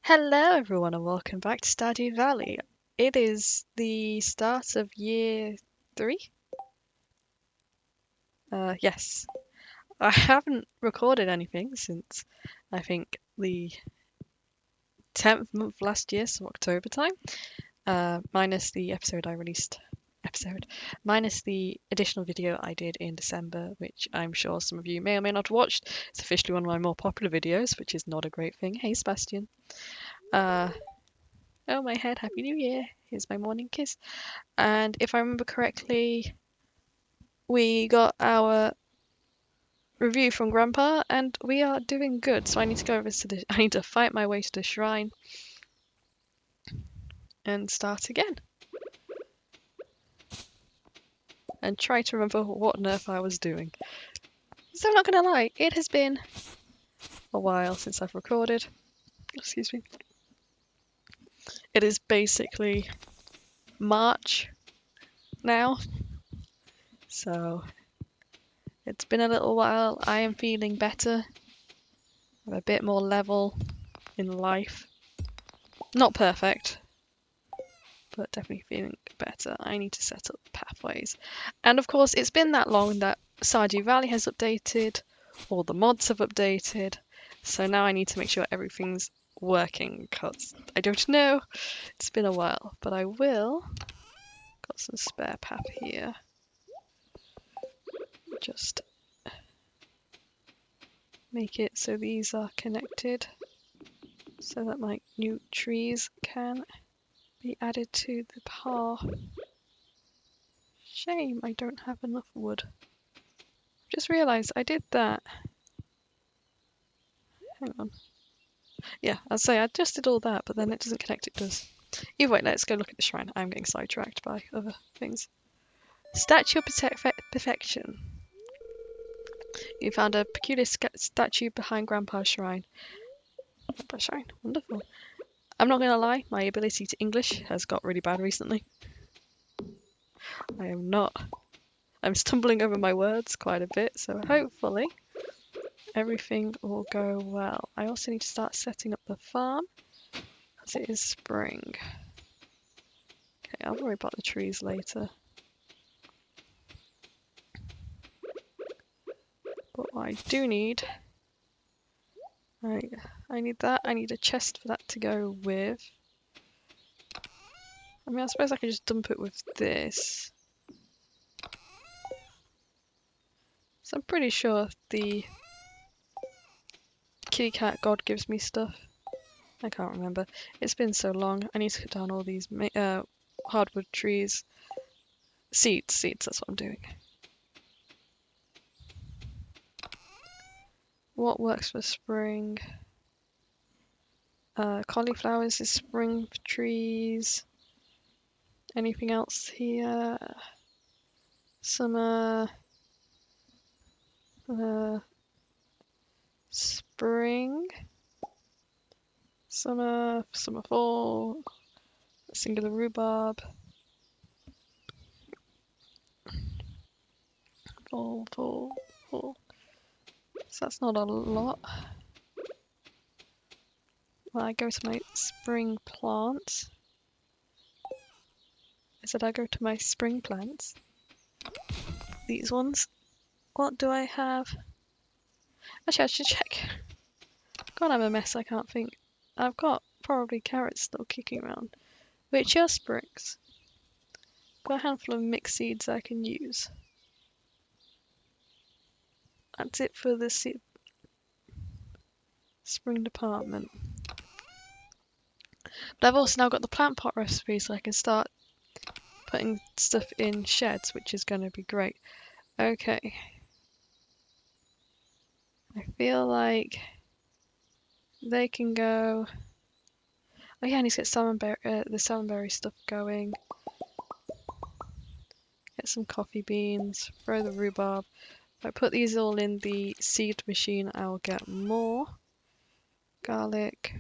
Hello, everyone, and welcome back to Stardew Valley. It is the start of year 3. Yes, I haven't recorded anything since I think the 10th month last year, so October time. Minus the episode I released. Minus the additional video I did in December, which I'm sure some of you may or may not have watched. It's officially one of my more popular videos, which is not a great thing. Hey, Sebastian. Oh, my head, Happy New Year. Here's my morning kiss. And if I remember correctly, we got our review from Grandpa, and we are doing good. So I need to go over to the. I need to fight my way to the shrine and start again, and try to remember what on earth I was doing. So I'm not gonna lie, it has been a while since I've recorded. Excuse me. It is basically March now, so it's been a little while. I am feeling better. I'm a bit more level in life. Not perfect, but definitely feeling better. I need to set up pathways. And of course, it's been that long that Stardew Valley has updated, all the mods have updated, so now I need to make sure everything's working, because I don't know. It's been a while, but I will. Got some spare path here. Just make it so these are connected, so that my new trees can be added to the path. Shame I don't have enough wood. Just realised I did that. Hang on. Yeah, I'd say I just did all that, but then it doesn't connect, it does. Either way, let's go look at the shrine. I'm getting sidetracked by other things. Statue of Perfection. You found a peculiar statue behind Grandpa's shrine. Grandpa's shrine? Wonderful. I'm not gonna lie, my ability to English has got really bad recently. I'm stumbling over my words quite a bit, so hopefully everything will go well. I also need to start setting up the farm, because it is spring. Okay, I'll worry about the trees later. But what I do need, I need that. I need a chest for that to go with. I mean, I suppose I could just dump it with this. So I'm pretty sure the kitty cat god gives me stuff. I can't remember. It's been so long. I need to cut down all these hardwood trees. Seeds, that's what I'm doing. What works for spring? Cauliflowers is spring trees. Anything else here? Summer. Spring. Summer, fall. Singular rhubarb. Fall. So that's not a lot. Well, I go to my spring plants. I said I go to my spring plants. These ones. What do I have? Actually, I should check. God, I'm a mess, I can't think. I've got probably carrots still kicking around, which are springs. Got a handful of mixed seeds I can use. That's it for the spring department. But I've also now got the plant pot recipe, so I can start putting stuff in sheds, which is going to be great. Okay. I feel like they can go. Oh yeah, I need to get the salmonberry stuff going. Get some coffee beans. Throw the rhubarb. If I put these all in the seed machine, I'll get more. Garlic.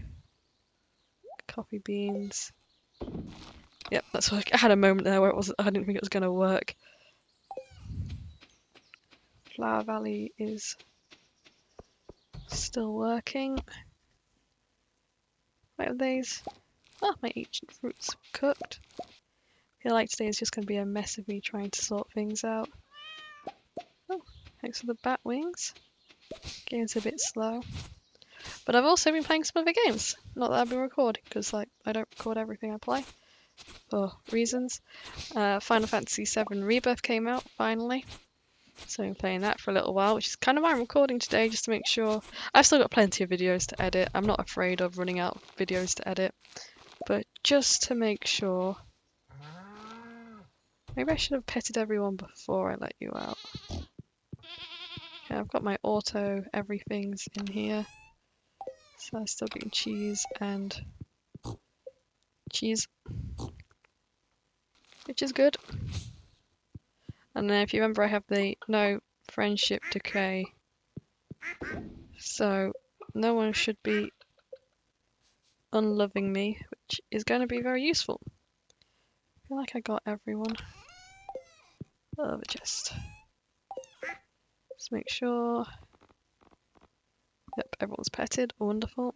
Coffee beans. Yep, that's what I had a moment there where I didn't think it was going to work. Flower Valley is still working. bite of these. Oh, my ancient fruit's cooked. I feel like today is just going to be a mess of me trying to sort things out. Oh, thanks for the bat wings. Game's a bit slow. But I've also been playing some other games. Not that I've been recording, because like I don't record everything I play. For reasons. Final Fantasy VII Rebirth came out, finally. So I'm playing that for a little while, which is kind of why I'm recording today, just to make sure. I've still got plenty of videos to edit. I'm not afraid of running out of videos to edit. But just to make sure. Maybe I should have petted everyone before I let you out. Okay, I've got my auto everything's in here. So I'm still getting cheese and cheese, which is good. And then if you remember, I have the no friendship decay. So no one should be unloving me, which is going to be very useful. I feel like I got everyone. Oh, the chest. Let's make sure. Yep, everyone's petted. Wonderful.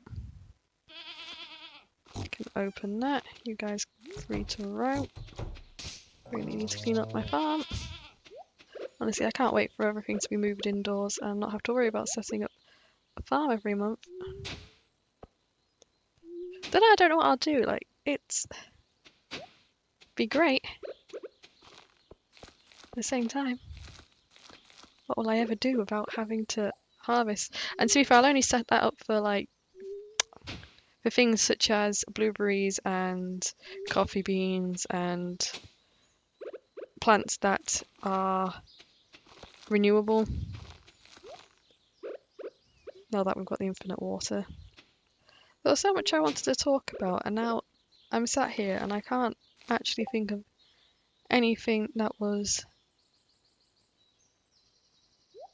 I can open that. You guys 3 to a row. Really need to clean up my farm. Honestly, I can't wait for everything to be moved indoors and not have to worry about setting up a farm every month. Then I don't know what I'll do. Like, it's be great. At the same time, what will I ever do without having to harvest? And to be fair, I'll only set that up for like for things such as blueberries and coffee beans and plants that are renewable. Now that we've got the infinite water. There was so much I wanted to talk about, and now I'm sat here and I can't actually think of anything that was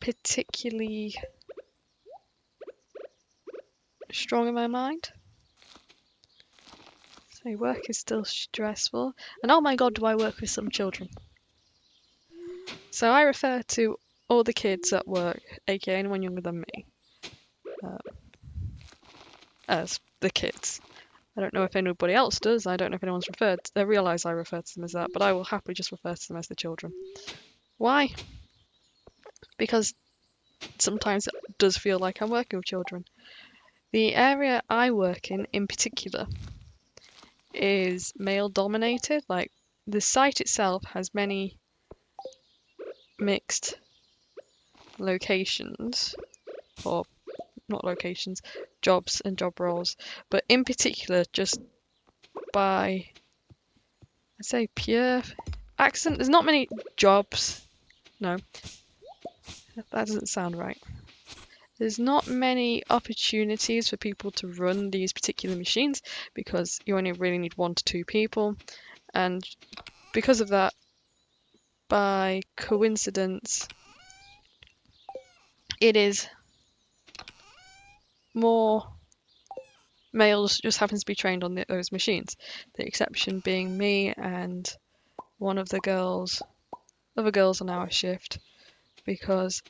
particularly strong in my mind. So work is still stressful, and oh my god, do I work with some children. So I refer to all the kids at work, aka anyone younger than me, as the kids. I don't know if anybody else does. I don't know if anyone's they realise I refer to them as that, but I will happily just refer to them as the children. Why? Because sometimes it does feel like I'm working with children. The area I work in particular, is male dominated. Like, the site itself has many mixed locations, or not locations, jobs and job roles, but in particular, just by, I'd say, pure accident, there's not many jobs. No, that doesn't sound right. There's not many opportunities for people to run these particular machines because you only really need 1 to 2 people, and because of that, by coincidence, it is more males just happens to be trained on those machines. The exception being me and one of the other girls on our shift, because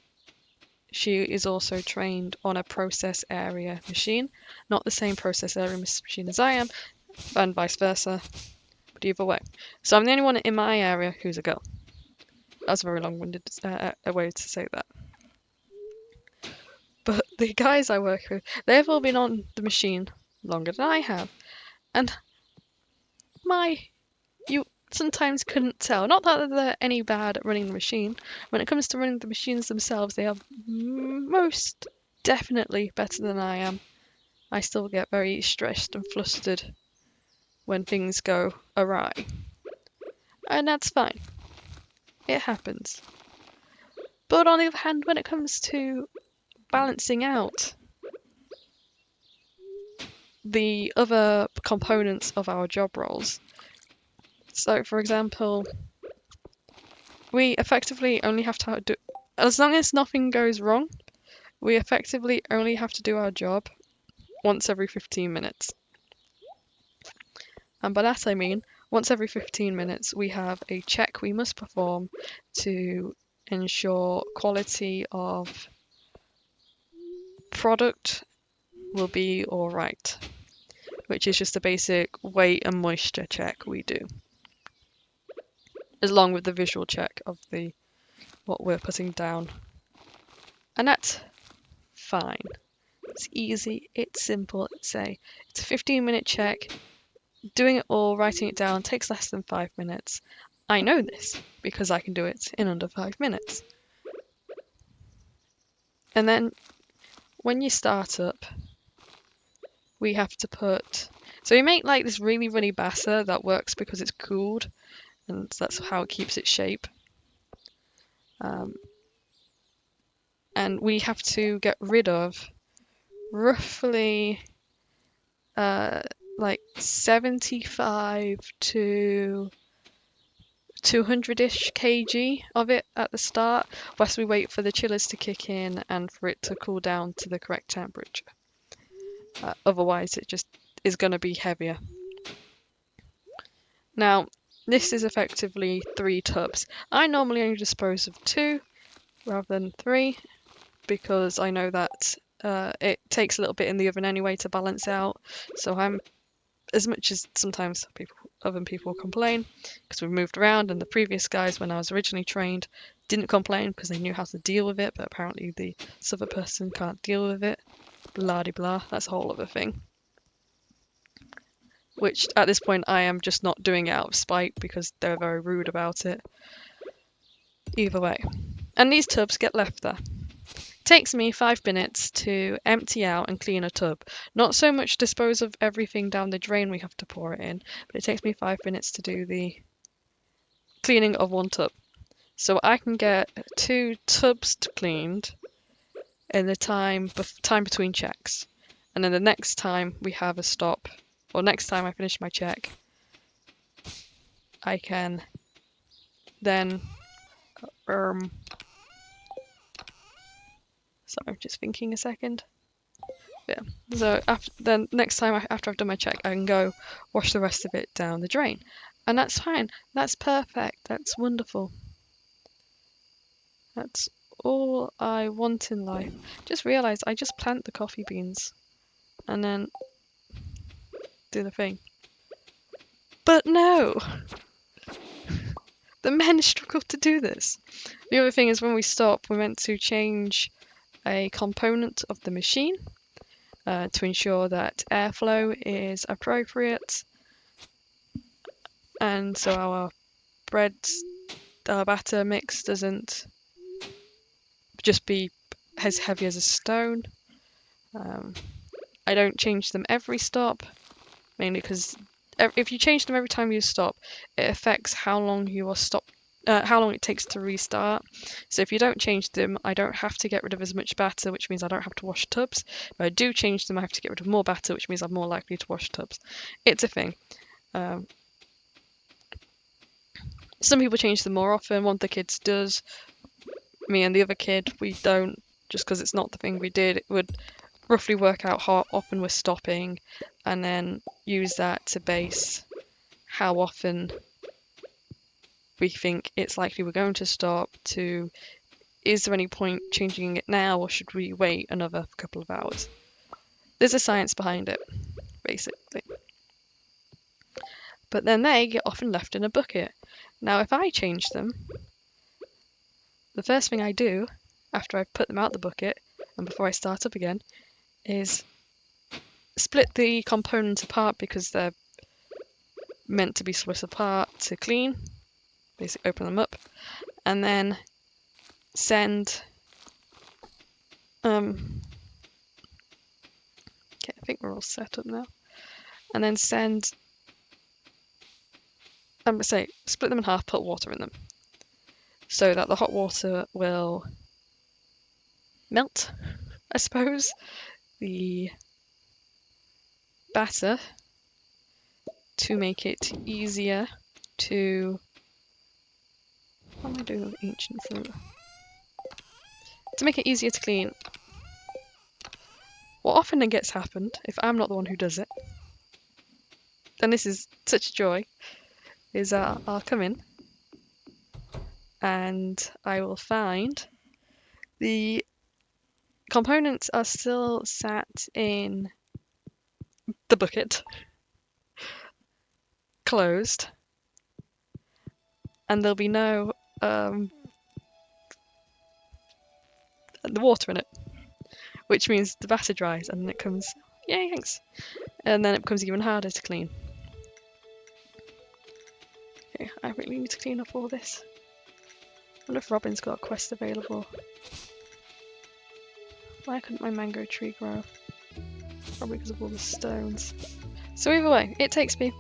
she is also trained on a process area machine, not the same process area machine as I am, and vice versa, but either way. So I'm the only one in my area who's a girl. That's a very long-winded way to say that. But the guys I work with, they've all been on the machine longer than I have, and you sometimes couldn't tell. Not that they're any bad at running the machine. When it comes to running the machines themselves, they are most definitely better than I am. I still get very stressed and flustered when things go awry. And that's fine. It happens. But on the other hand, when it comes to balancing out the other components of our job roles, so for example, we effectively only have to do, as long as nothing goes wrong, we effectively only have to do our job once every 15 minutes. And by that I mean, once every 15 minutes we have a check we must perform to ensure quality of product will be alright. which is just a basic weight and moisture check we do, along with the visual check of what we're putting down. And that's fine. It's easy, it's simple, it's a 15-minute check. Doing it all, writing it down, takes less than 5 minutes. I know this because I can do it in under 5 minutes. And then when you start up, we have to so we make like this really runny batter that works because it's cooled, and that's how it keeps its shape. And we have to get rid of roughly like 75 to 200-ish kg of it at the start, whilst we wait for the chillers to kick in and for it to cool down to the correct temperature. Otherwise it just is going to be heavier. Now, this is effectively 3 tubs. I normally only dispose of 2 rather than 3 because I know that it takes a little bit in the oven anyway to balance out. So I'm, as much as sometimes other people complain because we've moved around, and the previous guys when I was originally trained didn't complain because they knew how to deal with it, but apparently the other person can't deal with it. Blah de blah, that's a whole other thing. Which at this point I am just not doing it out of spite because they're very rude about it. Either way. And these tubs get left there. It takes me 5 minutes to empty out and clean a tub. Not so much dispose of everything down the drain we have to pour it in, but it takes me 5 minutes to do the cleaning of one tub. So I can get 2 tubs cleaned in the time between checks. And then the next time we have a stop, or next time I finish my check, I can then sorry, I'm just thinking a second. Yeah. So next time after I've done my check, I can go wash the rest of it down the drain, and that's fine. That's perfect. That's wonderful. That's all I want in life. Just realised I just plant the coffee beans, and then do the thing. But no, the men struggle to do this. The other thing is when we stop, we're meant to change a component of the machine to ensure that airflow is appropriate, and so our batter mix doesn't just be as heavy as a stone. I don't change them every stop, mainly because if you change them every time you stop, it affects how long how long it takes to restart. So if you don't change them, I don't have to get rid of as much batter, which means I don't have to wash tubs. If I do change them, I have to get rid of more batter, which means I'm more likely to wash tubs. It's a thing. Some people change them more often. One of the kids does. Me and the other kid, we don't, just because it's not the thing we did. It would roughly work out how often we're stopping, and then use that to base how often we think it's likely we're going to stop to, is there any point changing it now, or should we wait another couple of hours? There's a science behind it, basically. But then they get often left in a bucket. Now if I change them, the first thing I do after I put them out the bucket and before I start up again is split the components apart, because they're meant to be split apart to clean. Basically open them up and then send okay, I think we're all set up now. And then split them in half, put water in them so that the hot water will melt, I suppose, the batter to make it easier to... What am I doing with ancient fruit? To make it easier to clean. What often gets happened, if I'm not the one who does it, and this is such a joy, is I'll come in and I will find the components are still sat in the bucket closed, and there'll be no the water in it, which means the batter dries and then it comes, yay, thanks, and then it becomes even harder to clean. Okay, I really need to clean up all this. I wonder if Robin's got a quest available. Why couldn't my mango tree grow? Probably because of all the stones. So either way, it takes me...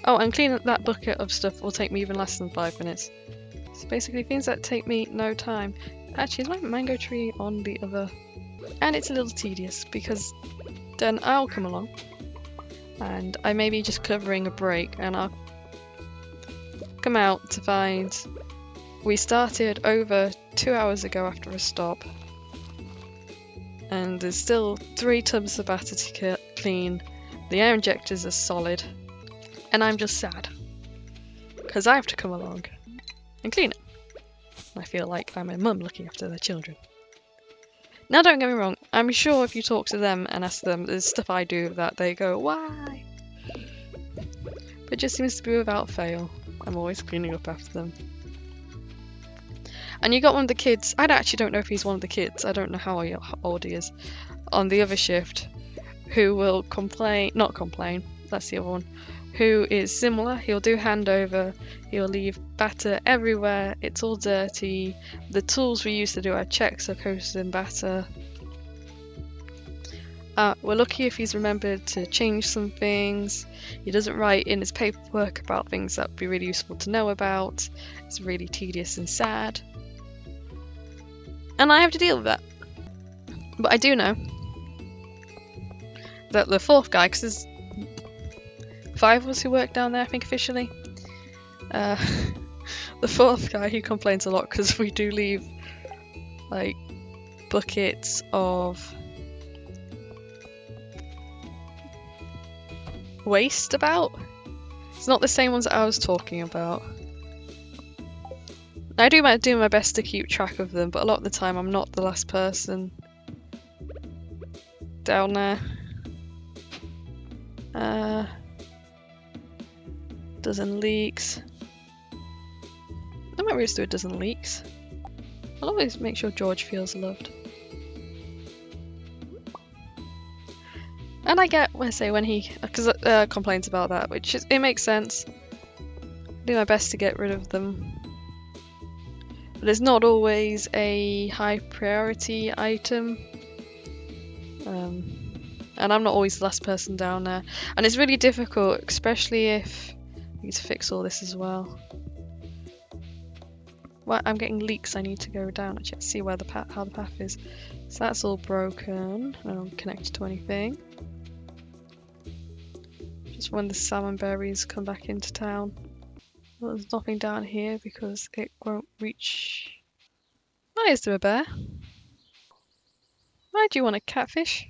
Oh, and cleaning up that bucket of stuff will take me even less than 5 minutes. So basically things that take me no time. Actually, is my mango tree on the other... And it's a little tedious because then I'll come along and I may be just covering a break and I'll come out to find we started over 2 hours ago after a stop and there's still 3 tubs of batter to clean. The air injectors are solid and I'm just sad because I have to come along and clean it. I feel like I'm a mum looking after their children. Now don't get me wrong, I'm sure if you talk to them and ask them, there's stuff I do that they go, why? But it just seems to be without fail. I'm always cleaning up after them. And you got one of the kids, I actually don't know if he's one of the kids, I don't know how old he is, on the other shift, who will not complain, that's the other one, who is similar. He'll do handover, he'll leave batter everywhere, it's all dirty, the tools we use to do our checks are coated in batter. We're lucky if he's remembered to change some things. He doesn't write in his paperwork about things that would be really useful to know about. It's really tedious and sad. And I have to deal with that. But I do know that the 4th guy, because there's 5 of us who work down there, I think officially. The 4th guy, he complains a lot because we do leave like buckets of waste about. It's not the same ones that I was talking about. I do my best to keep track of them, but a lot of the time I'm not the last person down there. Dozen leaks. I might really do a dozen leaks. I'll always make sure George feels loved. And I get when he complains about that, which it makes sense. I do my best to get rid of them. But it's not always a high priority item. And I'm not always the last person down there. And it's really difficult, especially if I need to fix all this as well. Well, I'm getting leaks, I need to go down and see where how the path is. So that's all broken. I don't connect to anything. Just when the salmon berries come back into town. Well, there's nothing down here because it won't reach. Why is there a bear? Why do you want a catfish?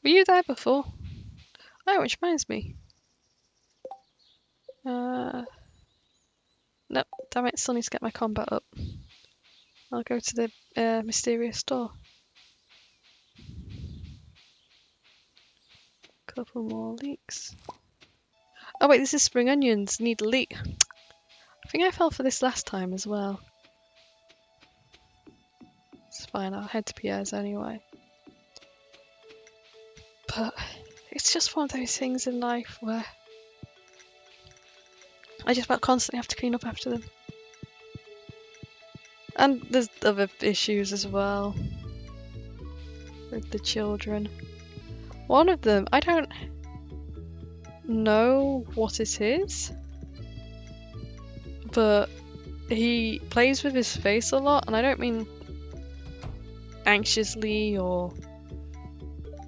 Were you there before? Oh, which reminds me. Nope, damn it, still need to get my combat up. I'll go to the mysterious door. Couple more leeks. Oh wait, this is spring onions. Need a leek. I think I fell for this last time as well. It's fine, I'll head to Pierre's anyway. But it's just one of those things in life where I just about constantly have to clean up after them. And there's other issues as well with the children. One of them, I don't know what it is, but he plays with his face a lot, and I don't mean anxiously or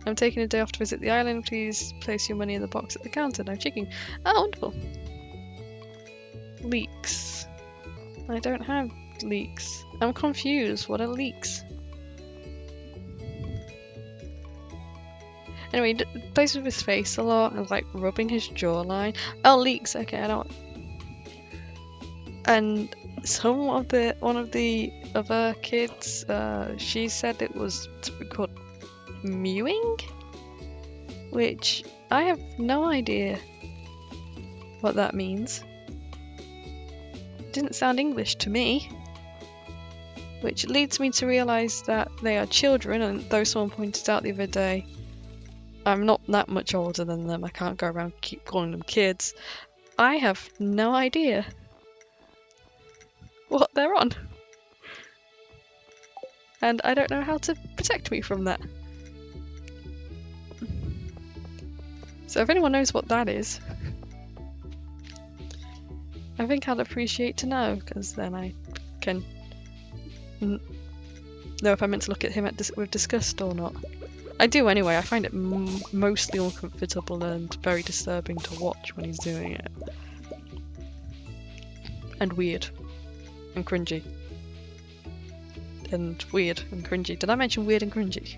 I'm taking a day off to visit the island, please place your money in the box at the counter, no chicken. Oh, wonderful. Leeks. I don't have leeks. I'm confused, what are leeks? Anyway, he plays with his face a lot and like rubbing his jawline. Oh, leeks, okay, I don't. And one of the other kids, she said it was called mewing? which I have no idea what that means. It didn't sound English to me, which leads me to realise that they are children, and though someone pointed out the other day, I'm not that much older than them, I can't go around keep calling them kids. I have no idea what they're on. And I don't know how to protect me from that. So if anyone knows what that is, I think I'd appreciate to know, because then I can know if I'm meant to look at him with disgust or not. I do anyway. I find it mostly uncomfortable and very disturbing to watch when he's doing it. And weird. And cringy. And weird and cringy. Did I mention weird and cringy?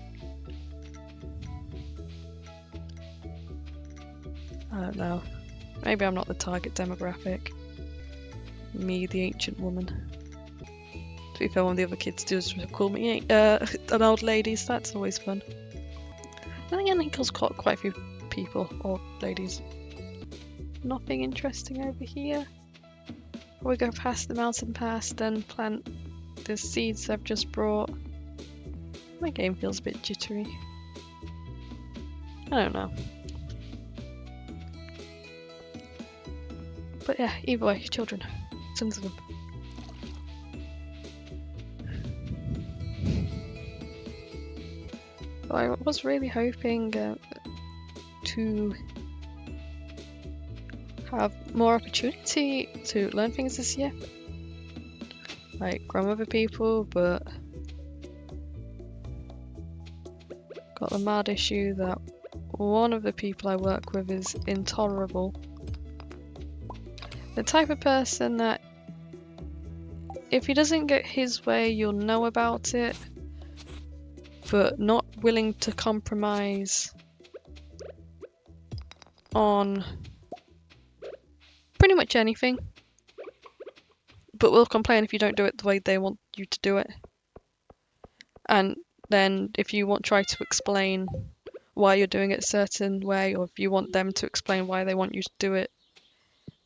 I don't know. Maybe I'm not the target demographic. Me, the ancient woman. To be fair, one of the other kids does call me an old lady, so that's always fun. I think he calls quite a few people or ladies. Nothing interesting over here. We go past the mountain pass, then plant the seeds I've just brought. My game feels a bit jittery. I don't know. But yeah, either way, children. Tons of them. I was really hoping to have more opportunity to learn things this year, like from other people, but got the mad issue that one of the people I work with is intolerable. The type of person that if he doesn't get his way, you'll know about it, but not willing to compromise on pretty much anything, but will complain if you don't do it the way they want you to do it. And then if you try to explain why you're doing it a certain way, or if you want them to explain why they want you to do it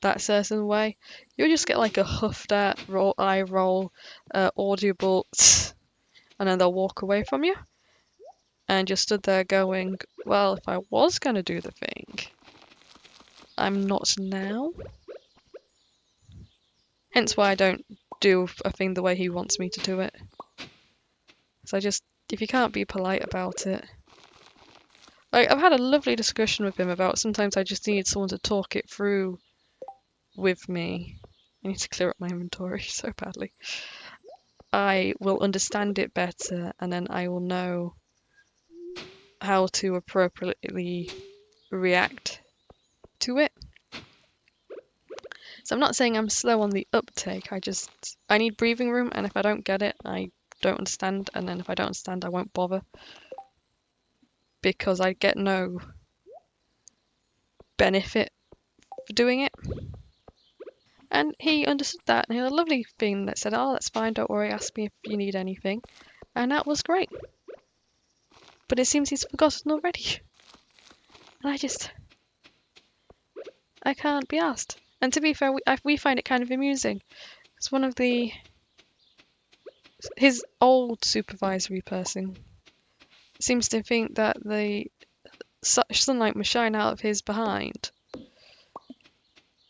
that certain way, you'll just get like a huffed at eye roll, audible and then they'll walk away from you, and you're stood there going, well, if I was going to do the thing, I'm not now. Hence why I don't do a thing the way he wants me to do it. So if you can't be polite about it. I've had a lovely discussion with him about sometimes I just need someone to talk it through with me. I need to clear up my inventory so badly. I will understand it better, and then I will know how to appropriately react to it. So I'm not saying I'm slow on the uptake, I need breathing room, and if I don't get it, I don't understand, and then if I don't understand, I won't bother. Because I get no benefit for doing it. And he understood that, and he had a lovely thing that said, oh, that's fine, don't worry, ask me if you need anything. And that was great. But it seems he's forgotten already. And I can't be asked. And to be fair, we find it kind of amusing. It's one of his old supervisory person seems to think that such sunlight must shine out of his behind,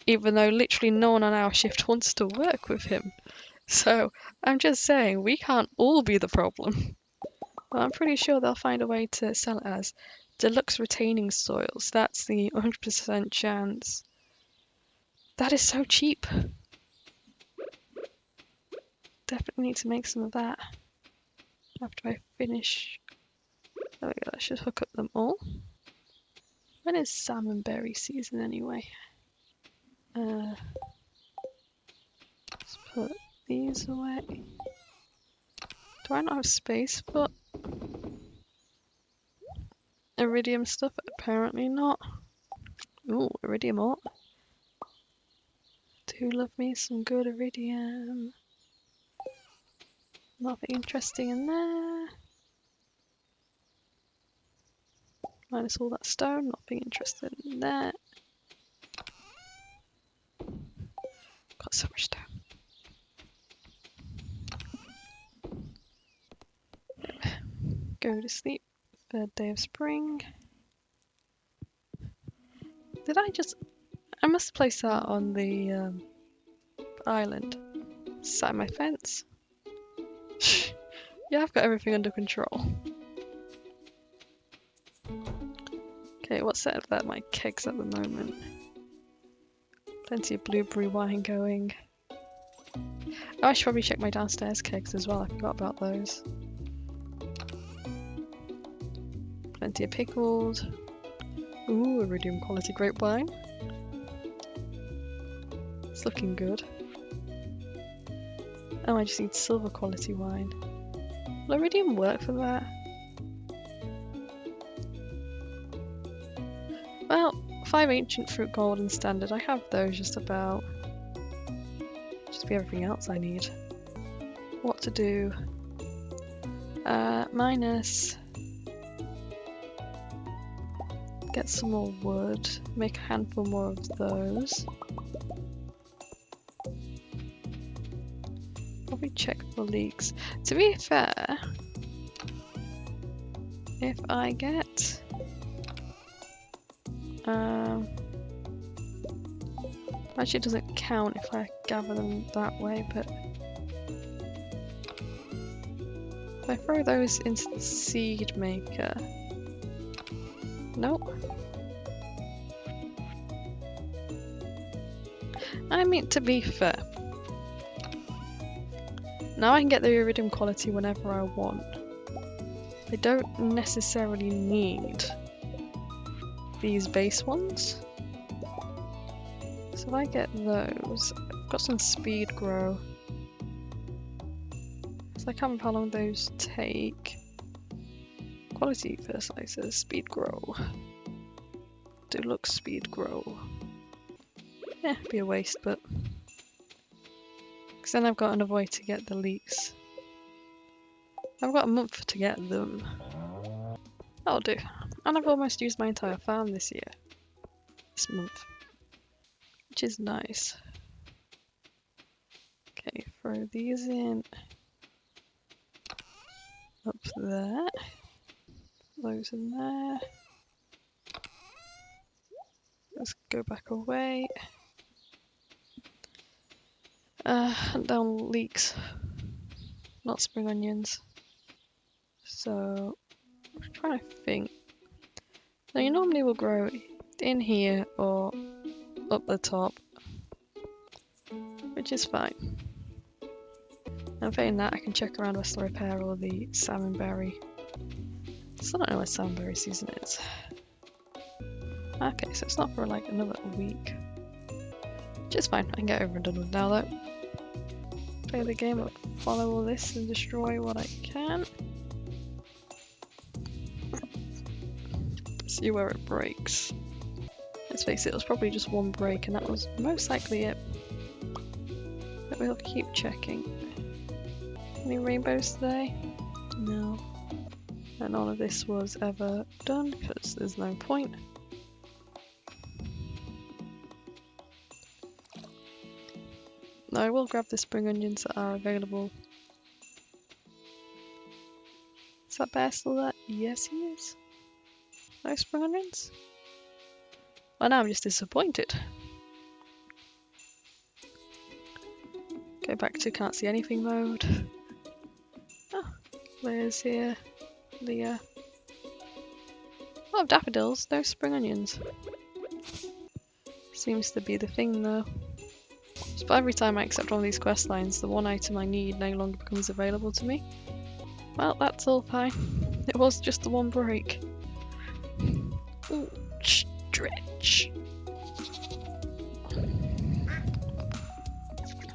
even though literally no one on our shift wants to work with him. So I'm just saying, we can't all be the problem. Well, I'm pretty sure they'll find a way to sell it as deluxe retaining soils. That's the 100% chance. That is so cheap. Definitely need to make some of that after I finish. There we go, that should hook up them all. When is salmon berry season anyway? Let's put these away. Do I not have space for iridium stuff? Apparently not. Ooh, iridium ore. Do love me some good iridium. Nothing interesting in there. Minus all that stone, not being interested in that. Got so much stone. Go to sleep. Third day of spring. Did I just... I must place that on the island. Sat my fence. Yeah, I've got everything under control. Okay, what's set of that? My kegs at the moment. Plenty of blueberry wine going. Oh, I should probably check my downstairs kegs as well. I forgot about those. Plenty of pickled. Ooh, iridium quality grape wine. It's looking good. Oh, I just need silver quality wine. Will iridium work for that? Well, 5 ancient fruit gold and standard. I have those just about. Just be everything else I need. What to do? Minus. Get some more wood. Make a handful more of those. Probably check for leaks. To be fair, if I get actually it doesn't count if I gather them that way, but if I throw those into the seed maker, nope. I mean, to be fair, now I can get the iridium quality whenever I want. I don't necessarily need these base ones. So if I get those, I've got some speed grow. So I can't remember how long those take. Quality fertilizers, speed grow. Deluxe speed grow. Yeah, be a waste, but because then I've got another way to get the leeks. I've got a month to get them. That'll do. And I've almost used my entire farm this year. This month. Which is nice. Okay, throw these in. Up there. Those in there. Let's go back away. Hunt down leeks. Not spring onions. So, I'm trying to think. Now you normally will grow in here or up the top, which is fine. And failing that, I can check around West Repair or the salmonberry. Still don't know where salmonberry season is. Okay, so it's not for like another week. Which is fine, I can get over and done with now though. Play the game, but follow all this and destroy what I can. See where it breaks. Let's face it, it was probably just one break and that was most likely it. But we'll keep checking. Any rainbows today? No. And none of this was ever done because there's no point. No, I will grab the spring onions that are available. Is that bear still there? Yes, he is. No spring onions? Well, now I'm just disappointed. Go back to can't see anything mode. Oh, Leah's here. Leah. Oh, daffodils, no spring onions. Seems to be the thing though. Just every time I accept one of these quest lines, the one item I need no longer becomes available to me. Well, that's all fine. It was just the one break. Ooh, stretch.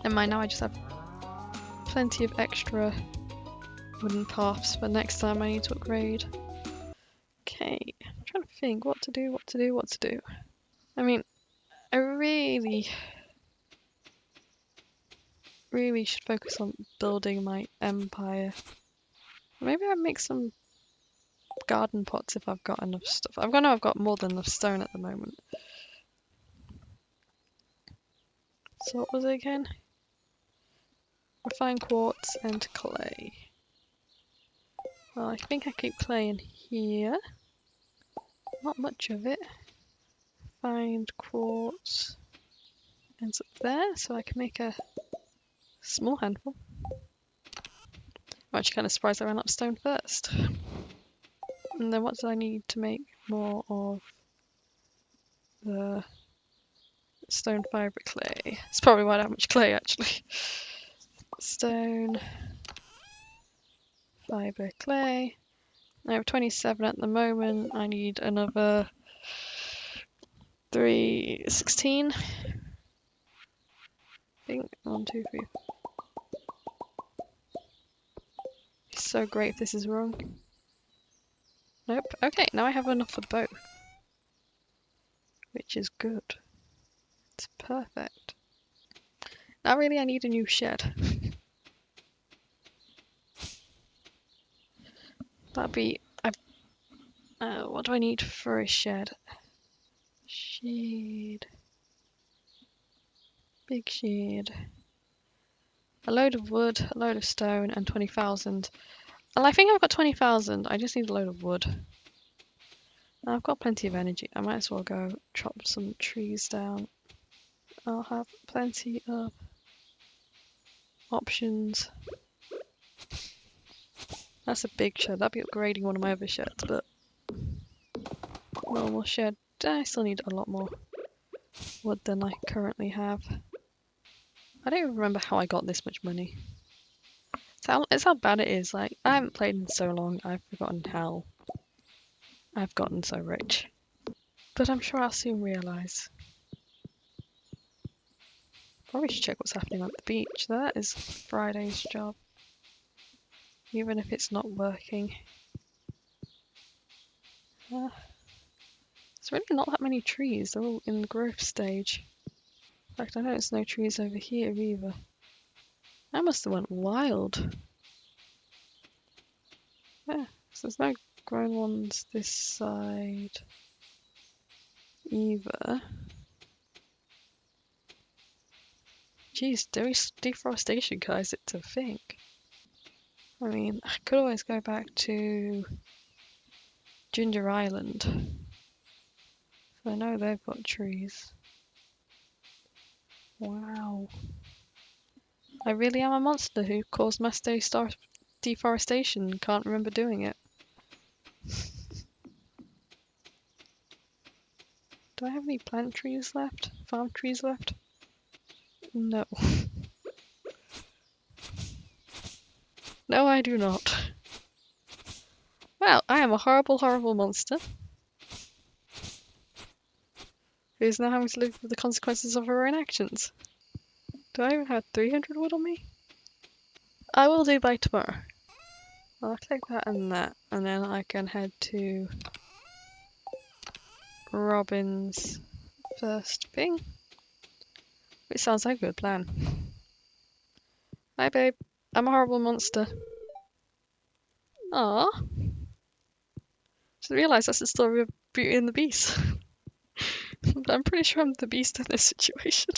Never mind, now I just have plenty of extra wooden paths for next time I need to upgrade. Okay, I'm trying to think what to do. I mean, I really should focus on building my empire. Maybe I make some garden pots if I've got enough stuff. I've got more than enough stone at the moment. So what was it again? Refined quartz and clay. Well, I think I keep clay in here. Not much of it. Refined quartz ends up there, so I can make a small handful. I'm actually kind of surprised I ran up stone first. And then what do I need to make more of the stone fibre clay? It's probably why I don't have much clay actually. Stone fibre clay. I have 27 at the moment. I need another 16. I think 1, 2, 3. So great if this is wrong. Nope. Okay, now I have enough for both. Which is good. It's perfect. Now really I need a new shed. That'd be... what do I need for a shed? Shed. Big shed. A load of wood, a load of stone, and 20,000. Well, I think I've got 20,000. I just need a load of wood. Now I've got plenty of energy. I might as well go chop some trees down. I'll have plenty of options. That's a big shed. That'd be upgrading one of my other sheds, but normal shed. I still need a lot more wood than I currently have. I don't even remember how I got this much money. It's how bad it is. Like, I haven't played in so long, I've forgotten how I've gotten so rich. But I'm sure I'll soon realise. Probably should check what's happening at the beach. That is Friday's job. Even if it's not working. There's really not that many trees. They're all in the growth stage. In fact, I noticed no trees over here either. I must have went wild. Yeah, so there's no grown ones this side either. Geez, deforestation guys, it's a thing. I mean, I could always go back to Ginger Island. So I know they've got trees. Wow. I really am a monster who caused mass deforestation and can't remember doing it. Do I have any plant trees left? Farm trees left? No. No, I do not. Well, I am a horrible, horrible monster who's now having to live with the consequences of her own actions. Do I even have 300 wood on me? I will do by tomorrow. I'll take that, and then I can head to Robin's first thing. Which sounds like a good plan. Hi babe, I'm a horrible monster. Aww. Just realised that's the story of Beauty and the Beast. But I'm pretty sure I'm the Beast in this situation.